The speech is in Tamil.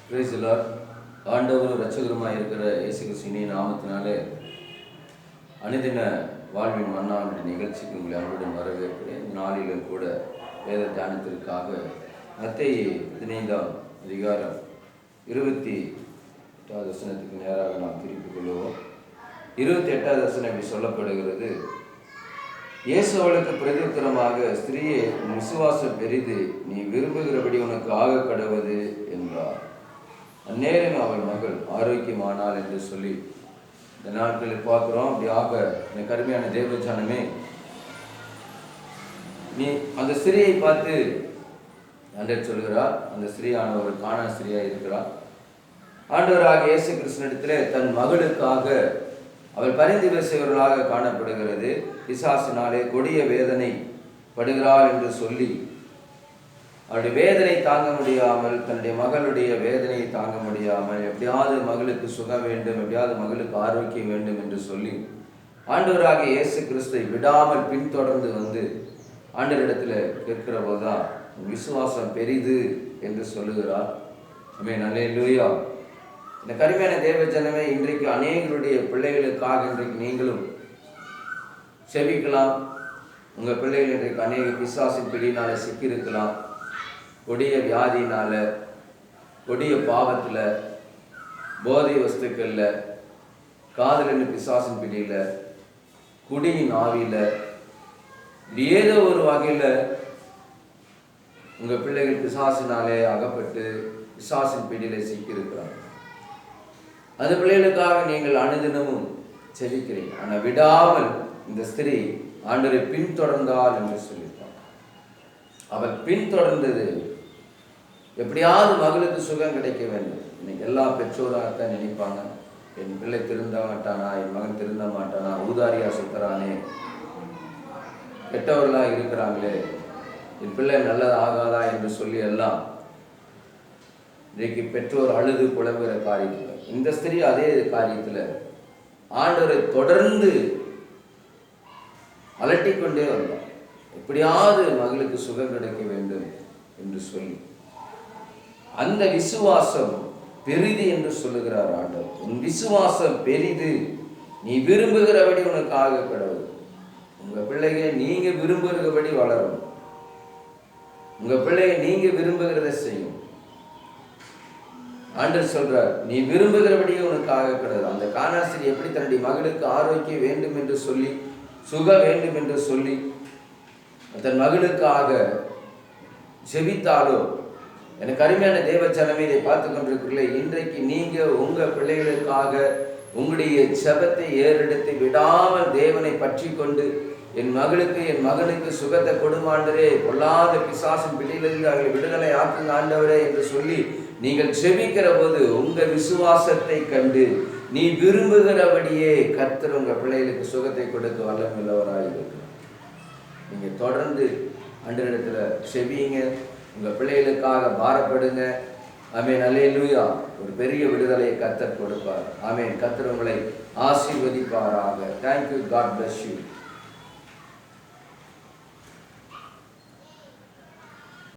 Praise the Lord. ஆண்டவரும் இரட்சகருமாய் இருக்கிற இயேசு கிறிஸ்துவின் நாமத்தினாலே அனுதின வாழ்வின் மன்னாவுடைய நிகழ்ச்சிக்கு உங்களை அன்புடன் வரவேற்கிறேன். நாளிலும் கூட வேத தியானத்திற்காக மத்தேயு 15ஆம் அதிகாரம் 28வது வசனத்துக்கு நேராக நாம் திருப்பிக் கொள்வோம். 28வது வசனம் இப்படி சொல்லப்படுகிறது: இயேசு அவளுக்கு பிரதியுத்தரமாக, ஸ்திரீயே, உன் விசுவாசம் பெரிது, நீ விரும்புகிறபடி உனக்கு ஆக கடவது என்றார். அந்நேரம் அவள் மகள் ஆரோக்கியமானாள் என்று சொல்லி இந்த நாட்களில் பார்க்கிறோம். அப்படியாக எனக்கு அருமையான தேவஜானமே, நீ அந்த ஸ்திரியை பார்த்து ஆண்டவர் சொல்கிறார். அந்த ஸ்திரீயான ஒரு காணா ஸ்திரியாக இருக்கிறார். ஆண்டவராக இயேசு கிறிஸ்துவிடத்திலே தன் மகளுக்காக அவள் பரிந்து பேசுகிறவர்களாக காணப்படுகிறது. பிசாசினாலே கொடிய வேதனை படுகிறாள் என்று சொல்லி அவருடைய வேதனை தாங்க முடியாமல், தன்னுடைய மகளுடைய வேதனையை தாங்க முடியாமல், எப்படியாவது மகளுக்கு சுகம் வேண்டும், எப்படியாவது மகளுக்கு ஆரோக்கியம் வேண்டும் என்று சொல்லி ஆண்டவராக இயேசு கிறிஸ்துவை விடாமல் பின்தொடர்ந்து வந்து ஆண்டவரிடத்தில் கேட்கிற போதுதான் விசுவாசம் பெரிது என்று சொல்லுகிறார். ஆமென், அல்லேலூயா. இந்த கருமையான தேவஜனமே, இன்றைக்கு அநேகருடைய பிள்ளைகளுக்காக இன்றைக்கு நீங்களும் செபிக்கலாம். உங்கள் பிள்ளைகள் இன்றைக்கு அநேக பிசாசின் பிடியினால சிக்கியிருக்கலாம். கொடிய வியாதியினால, கொடிய பாவத்தில், போதை வஸ்துக்களில், காதலின் பிசாசின் பிடியில், குடியின் ஆவியில், ஏதோ ஒரு வகையில் உங்கள் பிள்ளைகள் பிசாசினாலே அகப்பட்டு பிசாசின் பிடியில் சிக்கியிருக்கிறாங்க. அந்த பிள்ளைகளுக்காக நீங்கள் அனுதினமும் செபிக்கிறீங்க. ஆனால் விடாமல் இந்த ஸ்திரீ ஆண்டவரை பின்தொடர்ந்தாள் என்று சொல்லியிருப்பார். அவள் பின்தொடர்ந்தது எப்படியாவது மகளுக்கு சுகம் கிடைக்க வேண்டும். இன்னைக்கு எல்லா பெற்றோராகத்தான் நினைப்பாங்க, என் பிள்ளை திருந்த மாட்டானா, என் மகன் திருந்த மாட்டானா, ஊதாரியா சுத்தரானே, கெட்டவர்களாக இருக்கிறாங்களே, என் பிள்ளை நல்லது ஆகாதா என்று சொல்லி எல்லாம் இன்றைக்கு பெற்றோர் அழுது புலம்புகிற காரியத்தில் இந்த ஸ்திரீ அதே காரியத்தில் ஆண்டவரை தொடர்ந்து அலட்டிக்கொண்டே வந்தார். எப்படியாவது மகளுக்கு சுகம் கிடைக்க வேண்டும் என்று சொல்லி அந்த விசுவாசம் பெரிது என்று சொல்லுகிறார் ஆண்டவர். உன் விசுவாசம் பெரிது, நீ விரும்புகிறபடி உனக்கு ஆக கடவுள். உங்க பிள்ளைங்க நீங்க விரும்புகிறபடி வளரும். உங்க பிள்ளைங்க நீங்க விரும்புகிறத செய்யும். ஆண்டவர் சொல்றார், நீ விரும்புகிறபடியே உனக்கு ஆக கடவுள். அந்த கானாஸ்திரி எப்படி தன்னுடைய மகளுக்கு ஆரோக்கியம் வேண்டும் என்று சொல்லி, சுக வேண்டும் என்று சொல்லி தன் மகளுக்காக செபித்தாலோ, எனக்கு அருமையான தேவச்சனமே, இதை பார்த்து கொண்டிருக்கிறீர்களே, இன்றைக்கு நீங்க உங்க பிள்ளைகளுக்காக உங்களுடைய செபத்தை ஏறெடுத்து விடாமல் தேவனை பற்றி கொண்டு, என் மகளுக்கு என் மகனுக்கு சுகத்தை கொடுமாண்டரே, பொல்லாத பிசாசின் பிடியிலிருந்து அவர்களை விடுதலை ஆக்குங்க ஆண்டவரே என்று சொல்லி நீங்கள் செபிக்கிற போது உங்க விசுவாசத்தை கண்டு நீ விரும்புகிறபடியே கர்த்தர் உங்க பிள்ளைகளுக்கு சுகத்தை கொடுக்க வல்லமையுள்ளவராக இருக்கிறார். நீங்க தொடர்ந்து ஆண்டவரிடத்துல செபிங்க, உங்க பிள்ளைகளுக்காக பாரப்படுங்க. ஆமென், அல்லேலூயா. ஒரு பெரிய விடுதலையை கர்த்தர் கொடுப்பார். ஆமென். கர்த்தர் உங்களை ஆசீர்வதிப்பாராக. தேங்க்யூ. God bless you.